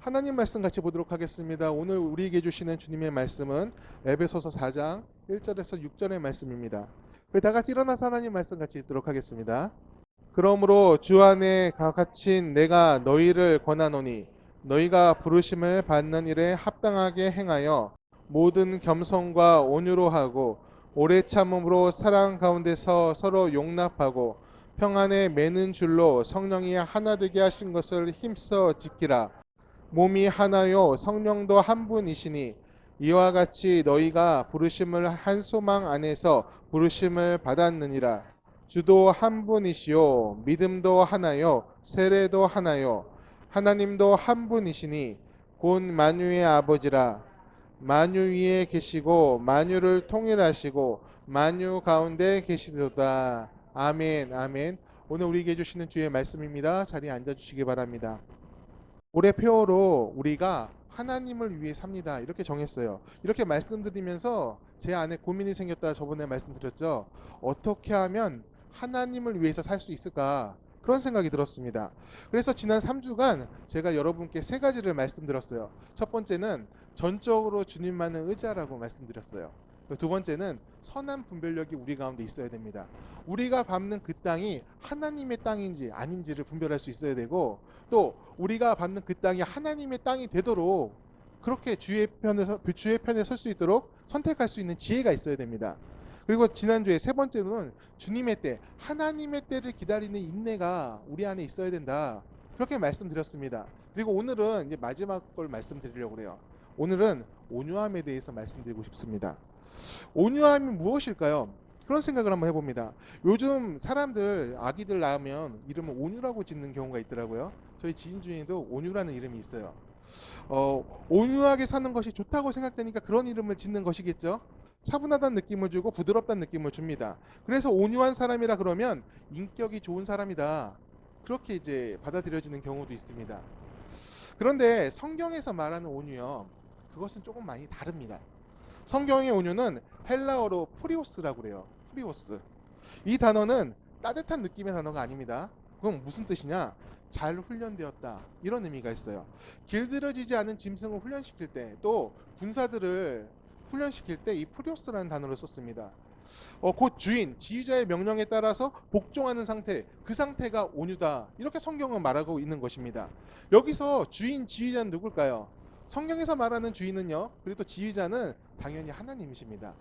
하나님 말씀 같이 보도록 하겠습니다. 오늘 우리에게 주시는 주님의 말씀은 에베소서 4장 1절에서 6절의 말씀입니다. 다 같이 일어나서 하나님 말씀 같이 읽도록 하겠습니다. 그러므로 주 안에 갇힌 내가 너희를 권하노니 너희가 부르심을 받는 일에 합당하게 행하여 모든 겸손과 온유로 하고 오래 참음으로 사랑 가운데서 서로 용납하고 평안에 매는 줄로 성령이 하나 되게 하신 것을 힘써 지키라. 몸이 하나요 성령도 한 분이시니 이와 같이 너희가 부르심을 한 소망 안에서 부르심을 받았느니라. 주도 한 분이시요 믿음도 하나요 세례도 하나요 하나님도 한 분이시니 곧 만유의 아버지라. 만유 위에 계시고 만유를 통일하시고 만유 가운데 계시도다. 아멘. 아멘. 오늘 우리에게 주시는 주의 말씀입니다. 자리에 앉아 주시기 바랍니다. 올해 표어로 우리가 하나님을 위해 삽니다. 이렇게 정했어요. 이렇게 말씀드리면서 제 안에 고민이 생겼다 저번에 말씀드렸죠. 어떻게 하면 하나님을 위해서 살 수 있을까? 그런 생각이 들었습니다. 그래서 지난 3주간 제가 여러분께 세 가지를 말씀드렸어요. 첫 번째는 전적으로 주님만을 의지하라고 말씀드렸어요. 두 번째는 선한 분별력이 우리 가운데 있어야 됩니다. 우리가 밟는 그 땅이 하나님의 땅인지 아닌지를 분별할 수 있어야 되고, 또 우리가 밟는 그 땅이 하나님의 땅이 되도록 그렇게 주의 편에 설 수 있도록 선택할 수 있는 지혜가 있어야 됩니다. 그리고 지난주에 세 번째로는 주님의 때, 하나님의 때를 기다리는 인내가 우리 안에 있어야 된다. 그렇게 말씀드렸습니다. 그리고 오늘은 이제 마지막 걸 말씀드리려고 그래요. 오늘은 온유함에 대해서 말씀드리고 싶습니다. 온유함이 무엇일까요? 그런 생각을 한번 해봅니다. 요즘 사람들 아기들 낳으면 이름을 온유라고 짓는 경우가 있더라고요. 저희 지인 중에도 온유라는 이름이 있어요. 온유하게 사는 것이 좋다고 생각되니까 그런 이름을 짓는 것이겠죠. 차분하다는 느낌을 주고 부드럽다는 느낌을 줍니다. 그래서 온유한 사람이라 그러면 인격이 좋은 사람이다. 그렇게 이제 받아들여지는 경우도 있습니다. 그런데 성경에서 말하는 온유요, 그것은 조금 많이 다릅니다. 성경의 온유는 헬라어로 프리오스라고 그래요. 프리오스. 이 단어는 따뜻한 느낌의 단어가 아닙니다. 그럼 무슨 뜻이냐? 잘 훈련되었다. 이런 의미가 있어요. 길들여지지 않은 짐승을 훈련시킬 때, 또 군사들을 훈련시킬 때 이 프리오스라는 단어를 썼습니다. 곧 주인, 지휘자의 명령에 따라서 복종하는 상태, 그 상태가 온유다. 이렇게 성경은 말하고 있는 것입니다. 여기서 주인, 지휘자는 누굴까요? 성경에서 말하는 주인은요, 그리고 또 지휘자는 당연히 하나님이십니다.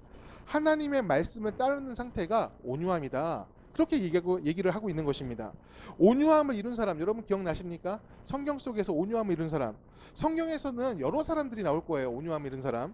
하나님의 말씀을 따르는 상태가 온유함이다. 그렇게 얘기를 하고 있는 것입니다. 온유함을 이룬 사람, 여러분 기억나십니까? 성경 속에서 온유함을 이룬 사람. 성경에서는 여러 사람들이 나올 거예요. 온유함을 이룬 사람.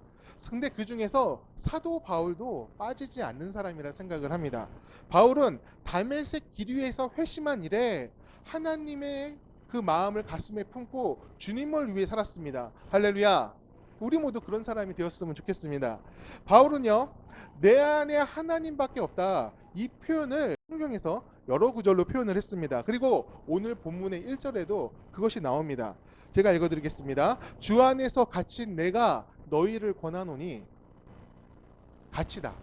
근데 그 중에서 사도 바울도 빠지지 않는 사람이라 생각을 합니다. 바울은 다메섹 길 위에서 회심한 이래 하나님의 그 마음을 가슴에 품고 주님을 위해 살았습니다. 할렐루야. 우리 모두 그런 사람이 되었으면 좋겠습니다. 바울은요, 내 안에 하나님밖에 없다. 이 표현을 성경에서 여러 구절로 표현을 했습니다. 그리고 오늘 본문의 1절에도 그것이 나옵니다. 제가 읽어드리겠습니다. 주 안에서 갇힌 내가 너희를 권하노니. 갇히다.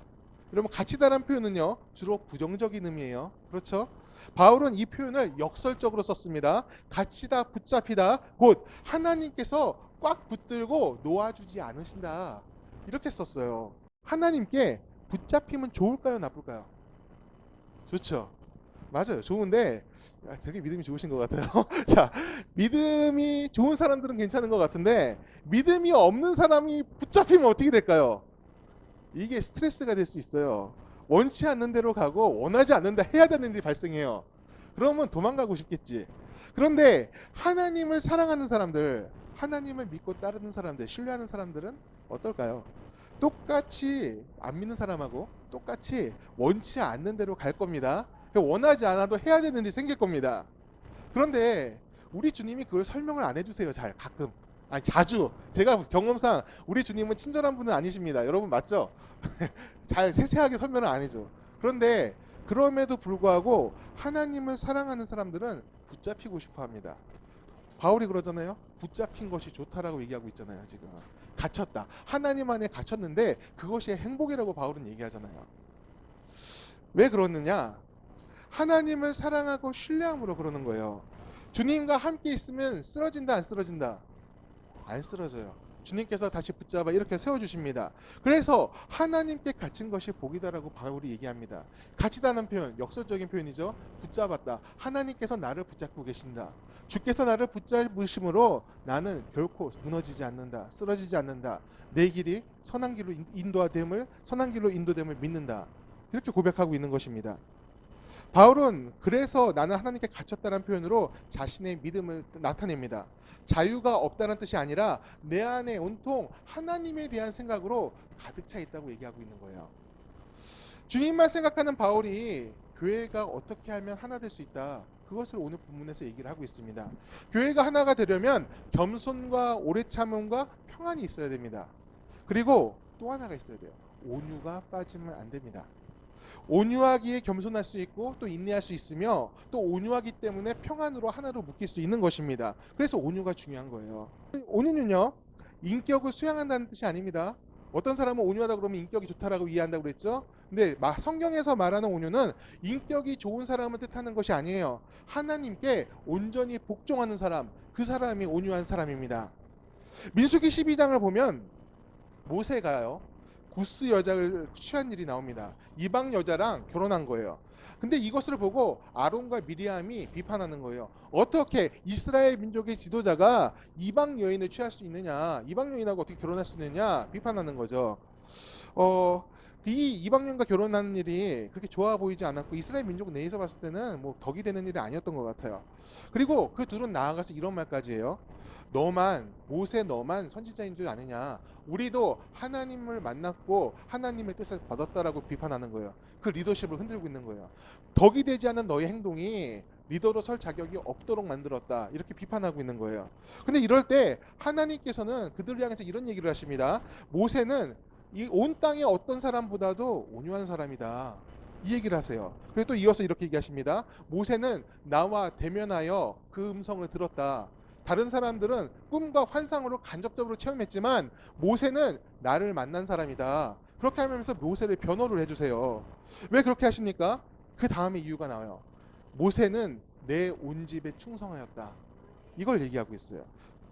여러분, 갇히다라는 표현은요, 주로 부정적인 의미예요. 그렇죠? 바울은 이 표현을 역설적으로 썼습니다. 갇히다, 붙잡히다, 곧 하나님께서 꽉 붙들고 놓아주지 않으신다. 이렇게 썼어요. 하나님께 붙잡히면 좋을까요, 나쁠까요? 좋죠. 맞아요. 좋은데 되게 믿음이 좋으신 것 같아요. 자, 믿음이 좋은 사람들은 괜찮은 것 같은데 믿음이 없는 사람이 붙잡히면 어떻게 될까요? 이게 스트레스가 될 수 있어요. 원치 않는 대로 가고 원하지 않는다 해야 되는 일이 발생해요. 그러면 도망가고 싶겠지. 그런데 하나님을 사랑하는 사람들, 하나님을 믿고 따르는 사람들, 신뢰하는 사람들은 어떨까요? 똑같이 안 믿는 사람하고 똑같이 원치 않는 대로 갈 겁니다. 원하지 않아도 해야 되는 일이 생길 겁니다. 그런데 우리 주님이 그걸 설명을 안 해주세요. 잘 가끔. 아니 자주. 제가 경험상 우리 주님은 친절한 분은 아니십니다. 여러분 맞죠? 잘 세세하게 설명을 안 해줘. 그런데 그럼에도 불구하고 하나님을 사랑하는 사람들은 붙잡히고 싶어 합니다. 바울이 그러잖아요. 붙잡힌 것이 좋다라고 얘기하고 있잖아요. 지금 갇혔다. 하나님 안에 갇혔는데 그것이 행복이라고 바울은 얘기하잖아요. 왜 그러느냐? 하나님을 사랑하고 신뢰함으로 그러는 거예요. 주님과 함께 있으면 쓰러진다 안 쓰러진다? 안 쓰러져요. 주님께서 다시 붙잡아 이렇게 세워주십니다. 그래서 하나님께 갇힌 것이 복이다라고 바울이 얘기합니다. 갇히다는 표현, 역설적인 표현이죠. 붙잡았다. 하나님께서 나를 붙잡고 계신다. 주께서 나를 붙잡으심으로 나는 결코 무너지지 않는다. 쓰러지지 않는다. 내 길이 선한 길로 선한 길로 인도됨을 믿는다. 이렇게 고백하고 있는 것입니다. 바울은 그래서 나는 하나님께 갇혔다는 표현으로 자신의 믿음을 나타냅니다. 자유가 없다는 뜻이 아니라 내 안에 온통 하나님에 대한 생각으로 가득 차 있다고 얘기하고 있는 거예요. 주님만 생각하는 바울이 교회가 어떻게 하면 하나 될 수 있다. 그것을 오늘 본문에서 얘기를 하고 있습니다. 교회가 하나가 되려면 겸손과 오래 참음과 평안이 있어야 됩니다. 그리고 또 하나가 있어야 돼요. 온유가 빠지면 안 됩니다. 온유하기에 겸손할 수 있고 또 인내할 수 있으며 또 온유하기 때문에 평안으로 하나로 묶일 수 있는 것입니다. 그래서 온유가 중요한 거예요. 온유는요, 인격을 수양한다는 뜻이 아닙니다. 어떤 사람은 온유하다 그러면 인격이 좋다라고 이해한다고 그랬죠. 근데 성경에서 말하는 온유는 인격이 좋은 사람을 뜻하는 것이 아니에요. 하나님께 온전히 복종하는 사람, 그 사람이 온유한 사람입니다. 민수기 12장을 보면 모세가요, 구스 여자를 취한 일이 나옵니다. 이방 여자랑 결혼한 거예요. 근데 이것을 보고 아론과 미리암이 비판하는 거예요. 어떻게 이스라엘 민족의 지도자가 이방 여인을 취할 수 있느냐, 이방 여인하고 어떻게 결혼할 수 있느냐 비판하는 거죠. 이 이방 여인과 결혼하는 일이 그렇게 좋아 보이지 않았고 이스라엘 민족 내에서 봤을 때는 뭐 덕이 되는 일이 아니었던 것 같아요. 그리고 그 둘은 나아가서 이런 말까지 해요. 모세 너만 선지자인 줄 아느냐. 우리도 하나님을 만났고 하나님의 뜻을 받았다라고 비판하는 거예요. 그 리더십을 흔들고 있는 거예요. 덕이 되지 않은 너의 행동이 리더로 설 자격이 없도록 만들었다. 이렇게 비판하고 있는 거예요. 근데 이럴 때 하나님께서는 그들을 향해서 이런 얘기를 하십니다. 모세는 이 온 땅의 어떤 사람보다도 온유한 사람이다. 이 얘기를 하세요. 그리고 또 이어서 이렇게 얘기하십니다. 모세는 나와 대면하여 그 음성을 들었다. 다른 사람들은 꿈과 환상으로 간접적으로 체험했지만 모세는 나를 만난 사람이다. 그렇게 하면서 모세를 변호를 해주세요. 왜 그렇게 하십니까? 그 다음에 이유가 나와요. 모세는 내 온 집에 충성하였다. 이걸 얘기하고 있어요.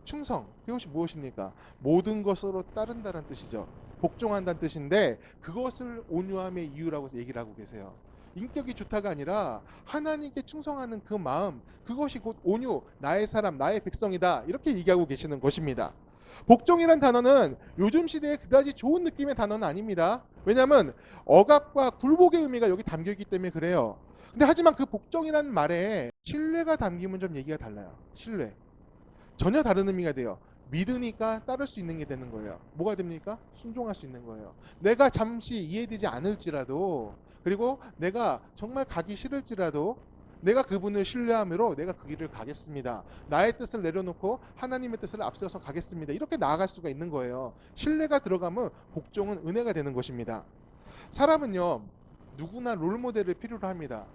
충성, 그것이 무엇입니까? 모든 것으로 따른다는 뜻이죠. 복종한다는 뜻인데 그것을 온유함의 이유라고 얘기를 하고 계세요. 인격이 좋다가 아니라 하나님께 충성하는 그 마음, 그것이 곧 온유, 나의 사람, 나의 백성이다. 이렇게 얘기하고 계시는 것입니다. 복종이란 단어는 요즘 시대에 그다지 좋은 느낌의 단어는 아닙니다. 왜냐하면 억압과 굴복의 의미가 여기 담겨 있기 때문에 그래요. 근데 하지만 그 복종이란 말에 신뢰가 담기면 좀 얘기가 달라요. 신뢰. 전혀 다른 의미가 돼요. 믿으니까 따를 수 있는 게 되는 거예요. 뭐가 됩니까? 순종할 수 있는 거예요. 내가 잠시 이해되지 않을지라도, 그리고 내가 정말 가기 싫을지라도 내가 그분을 신뢰함으로 내가 그 길을 가겠습니다. 나의 뜻을 내려놓고 하나님의 뜻을 앞세워서 가겠습니다. 이렇게 나아갈 수가 있는 거예요. 신뢰가 들어가면 복종은 은혜가 되는 것입니다. 사람은요, 누구나 롤모델을 필요로 합니다.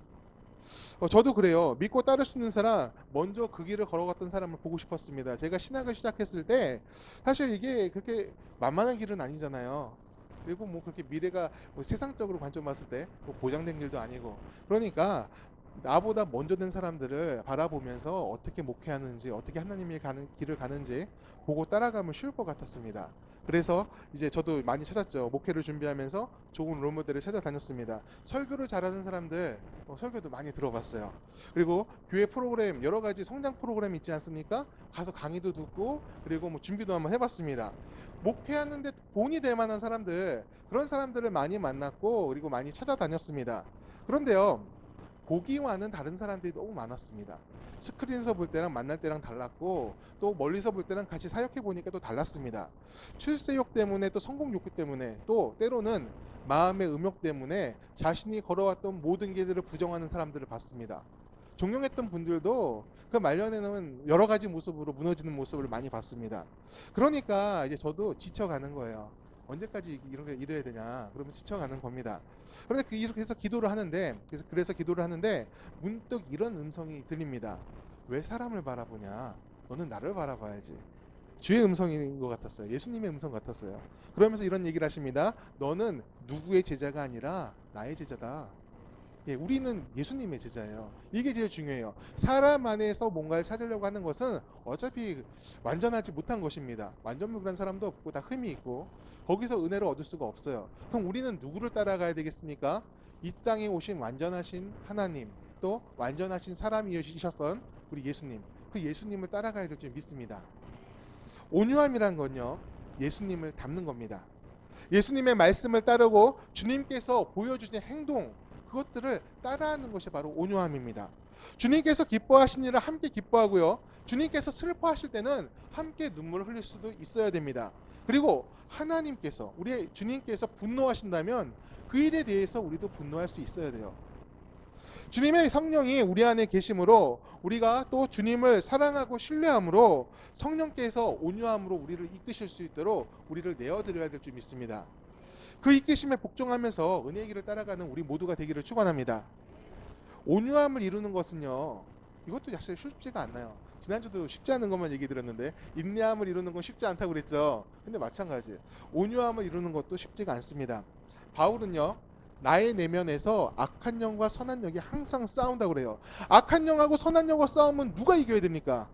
저도 그래요. 믿고 따를 수 있는 사람, 먼저 그 길을 걸어갔던 사람을 보고 싶었습니다. 제가 신학을 시작했을 때 사실 이게 그렇게 만만한 길은 아니잖아요. 그리고 뭐 그렇게 미래가 뭐 세상적으로 관점 봤을 때뭐 보장된 길도 아니고, 그러니까 나보다 먼저 된 사람들을 바라보면서 어떻게 목회하는지, 어떻게 하나님의 길을 가는지 보고 따라가면 쉬울 것 같았습니다. 그래서 이제 저도 많이 찾았죠. 목회를 준비하면서 좋은 롤모델을 찾아다녔습니다. 설교를 잘하는 사람들 설교도 많이 들어봤어요. 그리고 교회 프로그램, 여러 가지 성장 프로그램 있지 않습니까? 가서 강의도 듣고 그리고 뭐 준비도 한번 해봤습니다. 목회하는데 돈이 될 만한 사람들, 그런 사람들을 많이 만났고 그리고 많이 찾아다녔습니다. 그런데요, 보기와는 다른 사람들이 너무 많았습니다. 스크린에서 볼 때랑 만날 때랑 달랐고 또 멀리서 볼 때랑 같이 사역해 보니까 또 달랐습니다. 출세욕 때문에, 또 성공 욕구 때문에, 또 때로는 마음의 음욕 때문에 자신이 걸어왔던 모든 길들을 부정하는 사람들을 봤습니다. 존경했던 분들도 그 말년에는 여러 가지 모습으로 무너지는 모습을 많이 봤습니다. 그러니까 이제 저도 지쳐가는 거예요. 언제까지 이렇게 이래야 되냐, 그러면 지쳐가는 겁니다. 그런데 이렇게 해서 기도를 하는데, 그래서 기도를 하는데 문득 이런 음성이 들립니다. 왜 사람을 바라보냐? 너는 나를 바라봐야지. 주의 음성인 것 같았어요. 예수님의 음성 같았어요. 그러면서 이런 얘기를 하십니다. 너는 누구의 제자가 아니라 나의 제자다. 예, 우리는 예수님의 제자예요. 이게 제일 중요해요. 사람 안에서 뭔가를 찾으려고 하는 것은 어차피 완전하지 못한 것입니다. 완전무결한 사람도 없고 다 흠이 있고 거기서 은혜를 얻을 수가 없어요. 그럼 우리는 누구를 따라가야 되겠습니까? 이 땅에 오신 완전하신 하나님, 또 완전하신 사람이셨던 우리 예수님, 그 예수님을 따라가야 될 줄 믿습니다. 온유함이란 건요, 예수님을 닮는 겁니다. 예수님의 말씀을 따르고 주님께서 보여주신 행동, 그것들을 따라하는 것이 바로 온유함입니다. 주님께서 기뻐하신 일을 함께 기뻐하고요. 주님께서 슬퍼하실 때는 함께 눈물을 흘릴 수도 있어야 됩니다. 그리고 하나님께서, 우리 주님께서 분노하신다면 그 일에 대해서 우리도 분노할 수 있어야 돼요. 주님의 성령이 우리 안에 계심으로 우리가 또 주님을 사랑하고 신뢰함으로 성령께서 온유함으로 우리를 이끄실 수 있도록 우리를 내어드려야 될 줄 믿습니다. 그 이끄심에 복종하면서 은혜의 길을 따라가는 우리 모두가 되기를 축원합니다. 온유함을 이루는 것은요, 이것도 사실 쉽지가 않아요. 지난주도 쉽지 않은 것만 얘기 드렸는데 인내함을 이루는 건 쉽지 않다고 그랬죠. 근데 마찬가지 온유함을 이루는 것도 쉽지가 않습니다. 바울은요, 나의 내면에서 악한 영과 선한 영이 항상 싸운다고 그래요. 악한 영하고 선한 영과 싸우면 누가 이겨야 됩니까?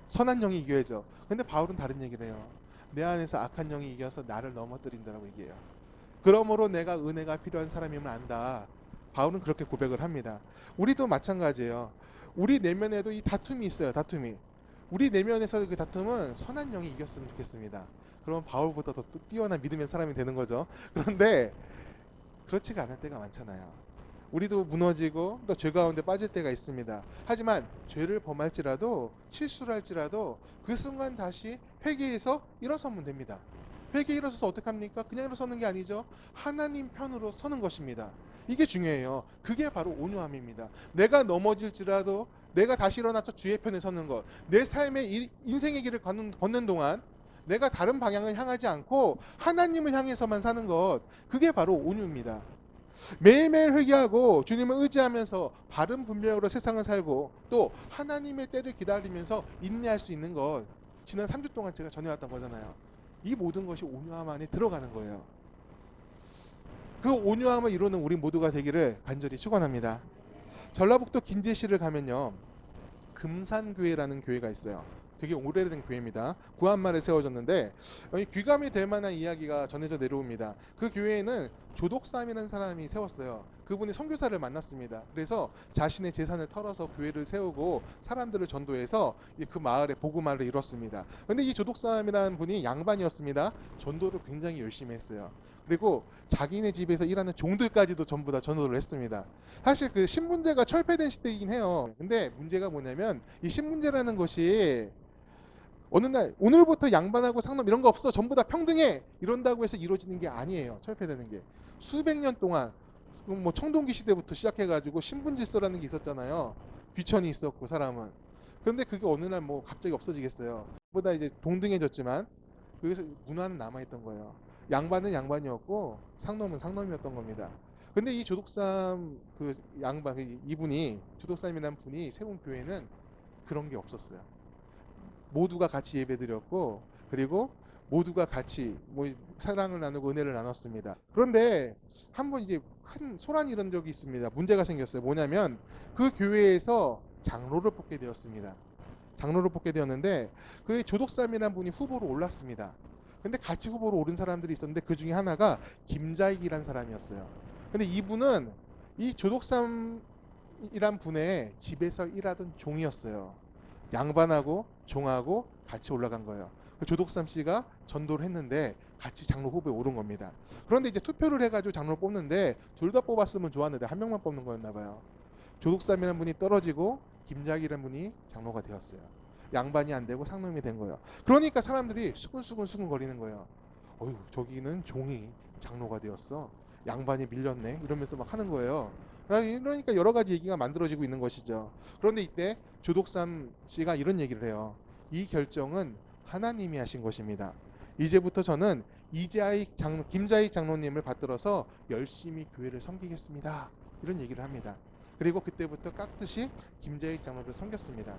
선한 영이 이겨야죠. 근데 바울은 다른 얘기를 해요. 내 안에서 악한 영이 이겨서 나를 넘어뜨린다라고 얘기해요. 그러므로 내가 은혜가 필요한 사람임을 안다. 바울은 그렇게 고백을 합니다. 우리도 마찬가지예요. 우리 내면에도 이 다툼이 있어요. 다툼이. 우리 내면에서 그 다툼은 선한 영이 이겼으면 좋겠습니다. 그러면 바울보다 더 뛰어난 믿음의 사람이 되는 거죠. 그런데 그렇지가 않을 때가 많잖아요. 우리도 무너지고 또 죄 가운데 빠질 때가 있습니다. 하지만 죄를 범할지라도 실수를 할지라도 그 순간 다시 회개해서 일어서면 됩니다. 회개 일어서서 어떻게 합니까? 그냥 일어서는 게 아니죠. 하나님 편으로 서는 것입니다. 이게 중요해요. 그게 바로 온유함입니다. 내가 넘어질지라도 내가 다시 일어나서 주의 편에 서는 것. 내 삶의 인생의 길을 걷는 동안 내가 다른 방향을 향하지 않고 하나님을 향해서만 사는 것. 그게 바로 온유입니다. 매일매일 회개하고 주님을 의지하면서 바른 분별로 세상을 살고 또 하나님의 때를 기다리면서 인내할 수 있는 것. 지난 3주 동안 제가 전해왔던 거잖아요. 이 모든 것이 온유함 안에 들어가는 거예요. 그 온유함을 이루는 우리 모두가 되기를 간절히 축원합니다. 전라북도 긴제시를 가면요, 금산교회라는 교회가 있어요. 되게 오래된 교회입니다. 구한말에 세워졌는데 귀감이 될 만한 이야기가 전해져 내려옵니다. 그 교회에는 조독삼이라는 사람이 세웠어요. 그분이 선교사를 만났습니다. 그래서 자신의 재산을 털어서 교회를 세우고 사람들을 전도해서 그 마을에 복음화를 이뤘습니다. 근데 이 조독삼이라는 분이 양반이었습니다. 전도를 굉장히 열심히 했어요. 그리고 자기네 집에서 일하는 종들까지도 전부 다 전도를 했습니다. 사실 그 신분제가 철폐된 시대이긴 해요. 근데 문제가 뭐냐면 이 신분제라는 것이 어느 날 오늘부터 양반하고 상놈 이런 거 없어 전부 다 평등해 이런다고 해서 이루어지는 게 아니에요. 철폐되는 게 수백 년 동안 뭐 청동기 시대부터 시작해가지고 신분질서라는 게 있었잖아요. 귀천이 있었고 사람은. 그런데 그게 어느 날 뭐 갑자기 없어지겠어요. 보다 이제 동등해졌지만 여기서 문화는 남아있던 거예요. 양반은 양반이었고 상놈은 상놈이었던 겁니다. 근데 이 조독삼 그 양반 이분이 조독삼이라는 분이 세운 교회는 그런 게 없었어요. 모두가 같이 예배드렸고 그리고 모두가 같이 뭐 사랑을 나누고 은혜를 나눴습니다. 그런데 한번 이제 큰 소란이 일어난 적이 있습니다. 문제가 생겼어요. 뭐냐면 그 교회에서 장로를 뽑게 되었습니다. 장로를 뽑게 되었는데 그 조독삼이라는 분이 후보로 올랐습니다. 근데 같이 후보로 오른 사람들이 있었는데 그 중에 하나가 김자익이라는 사람이었어요. 근데 이분은 이 조독삼이란 분의 집에서 일하던 종이었어요. 양반하고 종하고 같이 올라간 거예요. 조독삼 씨가 전도를 했는데 같이 장로 후보에 오른 겁니다. 그런데 이제 투표를 해가지고 장로를 뽑는데 둘 다 뽑았으면 좋았는데 한 명만 뽑는 거였나 봐요. 조독삼이라는 분이 떨어지고 김자익이라는 분이 장로가 되었어요. 양반이 안 되고 상놈이 된 거예요. 그러니까 사람들이 수근수근 거리는 거예요. 어휴, 저기는 종이 장로가 되었어. 양반이 밀렸네. 이러면서 막 하는 거예요. 그러니까 여러 가지 얘기가 만들어지고 있는 것이죠. 그런데 이때 조독삼 씨가 이런 얘기를 해요. 이 결정은 하나님이 하신 것입니다. 이제부터 저는 김자익 장로님을 받들어서 열심히 교회를 섬기겠습니다. 이런 얘기를 합니다. 그리고 그때부터 깍듯이 김자익 장로를 섬겼습니다.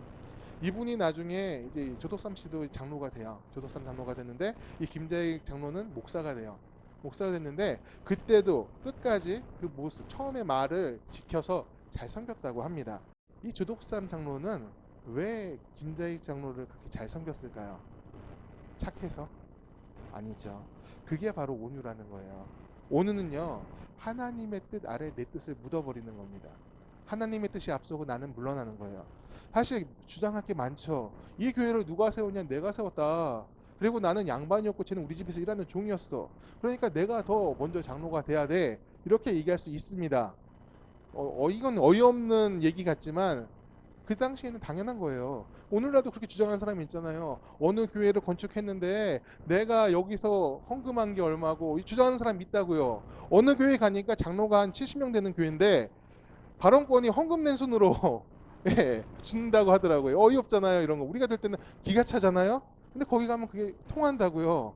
이분이 나중에 이제 조독삼 씨도 장로가 돼요. 조독삼 장로가 됐는데 이 김자익 장로는 목사가 돼요. 목사가 됐는데 그때도 끝까지 그 모습, 처음에 말을 지켜서 잘 섬겼다고 합니다. 이 조독삼 장로는 왜 김자익 장로를 그렇게 잘 섬겼을까요? 착해서? 아니죠. 그게 바로 온유라는 거예요. 온유는요, 하나님의 뜻 아래 내 뜻을 묻어버리는 겁니다. 하나님의 뜻이 앞서고 나는 물러나는 거예요. 사실 주장할 게 많죠. 이 교회를 누가 세웠냐? 내가 세웠다. 그리고 나는 양반이었고 쟤는 우리 집에서 일하는 종이었어. 그러니까 내가 더 먼저 장로가 돼야 돼. 이렇게 얘기할 수 있습니다. 이건 어이없는 얘기 같지만 그 당시에는 당연한 거예요. 오늘날도 그렇게 주장하는 사람이 있잖아요. 어느 교회를 건축했는데 내가 여기서 헌금한 게 얼마고 주장하는 사람이 있다고요. 어느 교회 가니까 장로가 한 70명 되는 교회인데 발언권이 헌금 낸 순으로 예, 준다고 하더라고요. 어이없잖아요. 이런 거. 우리가 들 때는 기가 차잖아요. 근데 거기 가면 그게 통한다고요.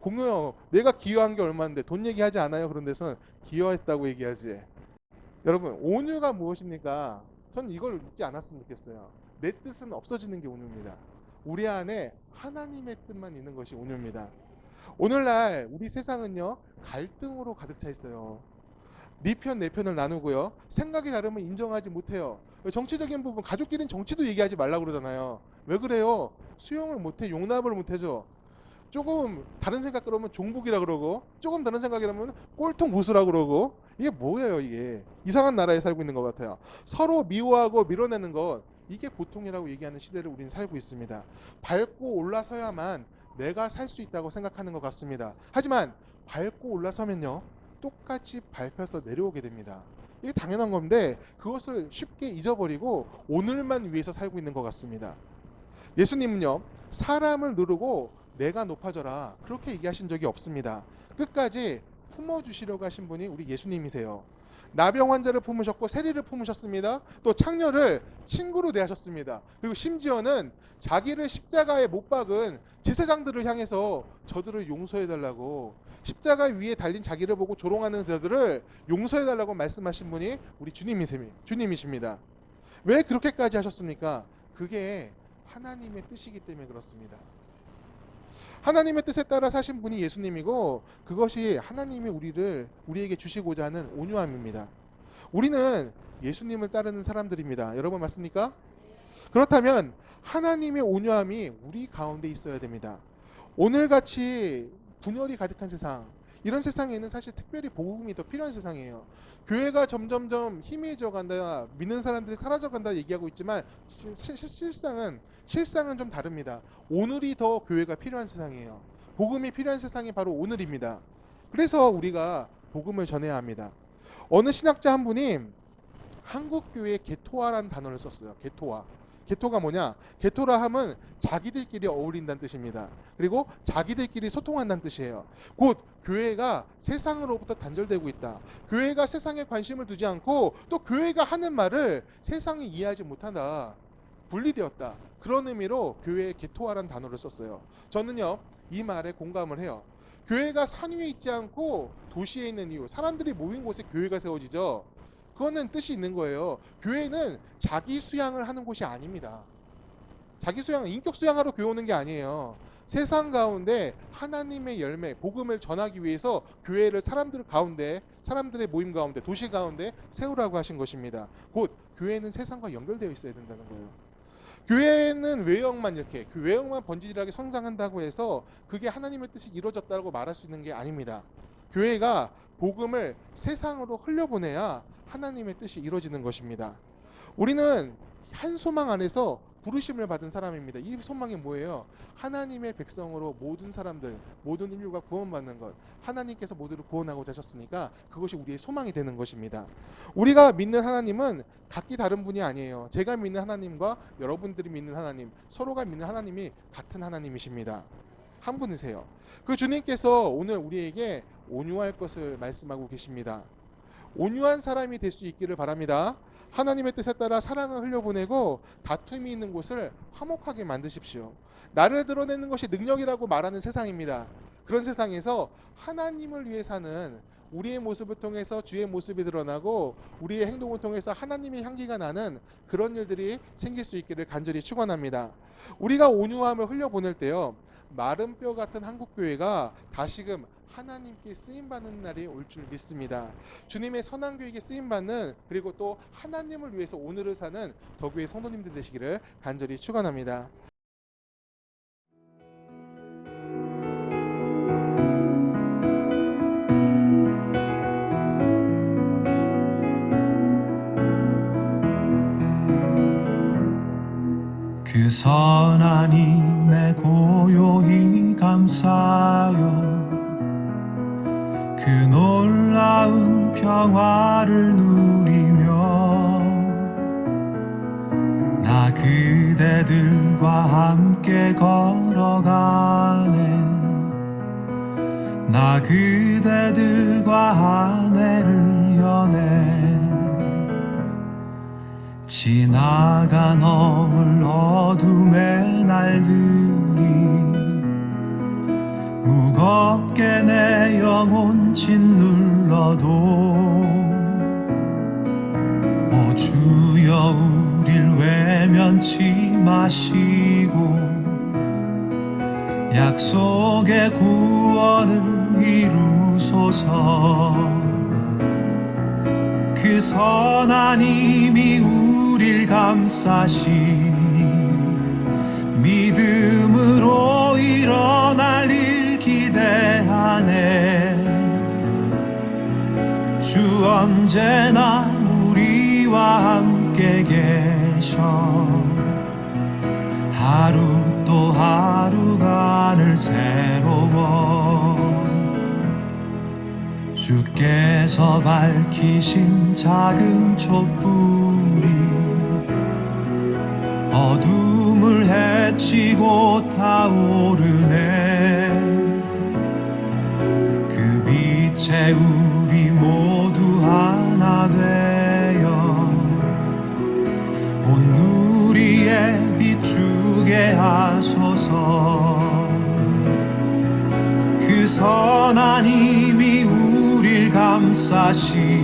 공요 내가 기여한 게 얼마인데 돈 얘기하지 않아요. 그런 데서는 기여했다고 얘기하지. 여러분 온유가 무엇입니까? 전 이걸 잊지 않았으면 좋겠어요. 내 뜻은 없어지는 게 온유입니다. 우리 안에 하나님의 뜻만 있는 것이 온유입니다. 오늘날 우리 세상은요 갈등으로 가득 차 있어요. 네 편 내 편을 나누고요. 생각이 다르면 인정하지 못해요. 정치적인 부분 가족끼리는 정치도 얘기하지 말라고 그러잖아요. 왜 그래요? 수용을 못해, 용납을 못해줘. 조금 다른 생각 그러면 종북이라 그러고 조금 다른 생각이라면 꼴통 보수라 그러고 이게 뭐예요 이게. 이상한 나라에 살고 있는 것 같아요. 서로 미워하고 밀어내는 것 이게 보통이라고 얘기하는 시대를 우리는 살고 있습니다. 밟고 올라서야만 내가 살 수 있다고 생각하는 것 같습니다. 하지만 밟고 올라서면요 똑같이 밟혀서 내려오게 됩니다. 이게 당연한 건데 그것을 쉽게 잊어버리고 오늘만 위해서 살고 있는 것 같습니다. 예수님은요 사람을 누르고 내가 높아져라 그렇게 얘기하신 적이 없습니다. 끝까지 품어주시려고 하신 분이 우리 예수님이세요. 나병 환자를 품으셨고 세리를 품으셨습니다. 또 창녀를 친구로 대하셨습니다. 그리고 심지어는 자기를 십자가에 못 박은 제사장들을 향해서 저들을 용서해달라고 십자가 위에 달린 자기를 보고 조롱하는 저들을 용서해달라고 말씀하신 분이 우리 주님이십니다. 왜 그렇게까지 하셨습니까? 그게 하나님의 뜻이기 때문에 그렇습니다. 하나님의 뜻에 따라 사신 분이 예수님이고 그것이 하나님이 우리에게 주시고자 하는 온유함입니다. 우리는 예수님을 따르는 사람들입니다. 여러분 맞습니까? 그렇다면 하나님의 온유함이 우리 가운데 있어야 됩니다. 오늘같이 분열이 가득한 세상 이런 세상에는 사실 특별히 복음이 더 필요한 세상이에요. 교회가 점점점 희미해져 간다, 믿는 사람들이 사라져 간다 얘기하고 있지만 실상은 좀 다릅니다. 오늘이 더 교회가 필요한 세상이에요. 복음이 필요한 세상이 바로 오늘입니다. 그래서 우리가 복음을 전해야 합니다. 어느 신학자 한 분이 한국 교회에 개토화라는 단어를 썼어요. 개토화. 개토가 뭐냐? 개토라 함은 자기들끼리 어울린다는 뜻입니다. 그리고 자기들끼리 소통한다는 뜻이에요. 곧 교회가 세상으로부터 단절되고 있다. 교회가 세상에 관심을 두지 않고 또 교회가 하는 말을 세상이 이해하지 못한다. 분리되었다. 그런 의미로 교회에 개토화라는 단어를 썼어요. 저는요 이 말에 공감을 해요. 교회가 산 위에 있지 않고 도시에 있는 이유, 사람들이 모인 곳에 교회가 세워지죠. 그거는 뜻이 있는 거예요. 교회는 자기 수양을 하는 곳이 아닙니다. 자기 수양, 인격 수양하러 교회 오는 게 아니에요. 세상 가운데 하나님의 열매, 복음을 전하기 위해서 교회를 사람들 가운데, 사람들의 모임 가운데, 도시 가운데 세우라고 하신 것입니다. 곧 교회는 세상과 연결되어 있어야 된다는 거예요. 교회는 외형만 이렇게 그 외형만 번지르하게 성장한다고 해서 그게 하나님의 뜻이 이루어졌다고 말할 수 있는 게 아닙니다. 교회가 복음을 세상으로 흘려보내야 하나님의 뜻이 이루어지는 것입니다. 우리는 한 소망 안에서 부르심을 받은 사람입니다. 이 소망이 뭐예요? 하나님의 백성으로 모든 사람들, 모든 인류가 구원받는 것. 하나님께서 모두를 구원하고자 하셨으니까 그것이 우리의 소망이 되는 것입니다. 우리가 믿는 하나님은 각기 다른 분이 아니에요. 제가 믿는 하나님과 여러분들이 믿는 하나님, 서로가 믿는 하나님이 같은 하나님이십니다. 한 분이세요. 그 주님께서 오늘 우리에게 온유할 것을 말씀하고 계십니다. 온유한 사람이 될 수 있기를 바랍니다. 하나님의 뜻에 따라 사랑을 흘려보내고 다툼이 있는 곳을 화목하게 만드십시오. 나를 드러내는 것이 능력이라고 말하는 세상입니다. 그런 세상에서 하나님을 위해 사는 우리의 모습을 통해서 주의 모습이 드러나고 우리의 행동을 통해서 하나님의 향기가 나는 그런 일들이 생길 수 있기를 간절히 축원합니다. 우리가 온유함을 흘려보낼 때요. 마른 뼈 같은 한국교회가 다시금 하나님께 쓰임받는 날이 올 줄 믿습니다. 주님의 선한 교회에 쓰임받는, 그리고 또 하나님을 위해서 오늘을 사는 더교회 성도님들 되시기를 간절히 축원합니다. 그 선한 힘에 고요히 감사하여 그 놀라운 평화를 누리며 나 그대들과 함께 걸어가네. 나 그대들과 한 해를 여네. 지나가 넘을 어둠의 날들이 무겁게 내 영혼 짓눌러도 오 주여 우릴 외면치 마시고 약속의 구원을 이루소서. 그 선한 힘이 우릴 감싸시니 믿음으로 일어날 일 기대하네. 주 언제나 우리와 함께 계셔 하루 또 하루가 늘 새로워. 주께서 밝히신 작은 촛불이 어둠을 헤치고 타오르네. 그 빛에 우리 모두 하나 되어 온 누리에 비추게 하소서. 그 선한 힘이 우릴 감싸시니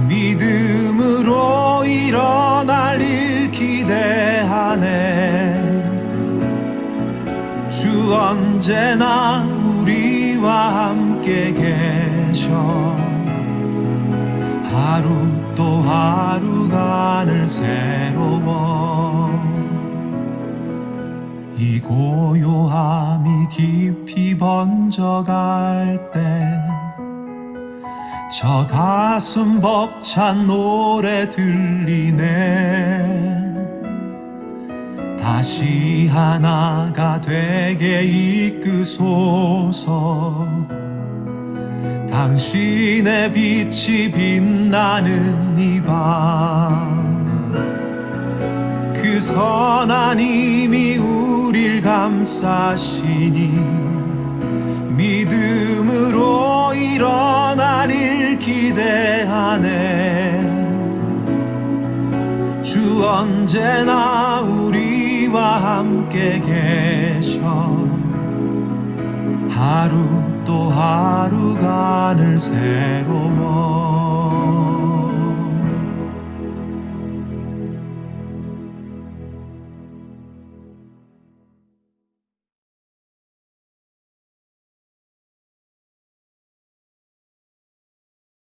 믿음으로 일어날 일 기대하네. 주 언제나 우리와 함께 계셔 하루 또 하루가 늘 새로워. 이 고요함이 깊이 번져갈 때 저 가슴 벅찬 노래 들리네. 다시 하나가 되게 이끄소서. 당신의 빛이 빛나는 이 밤 그 선한 힘이 우릴 감싸시니 믿음으로 일어날 일 기대하네. 주 언제나 우리와 함께 계셔 하루 또 하루가 늘 새로워.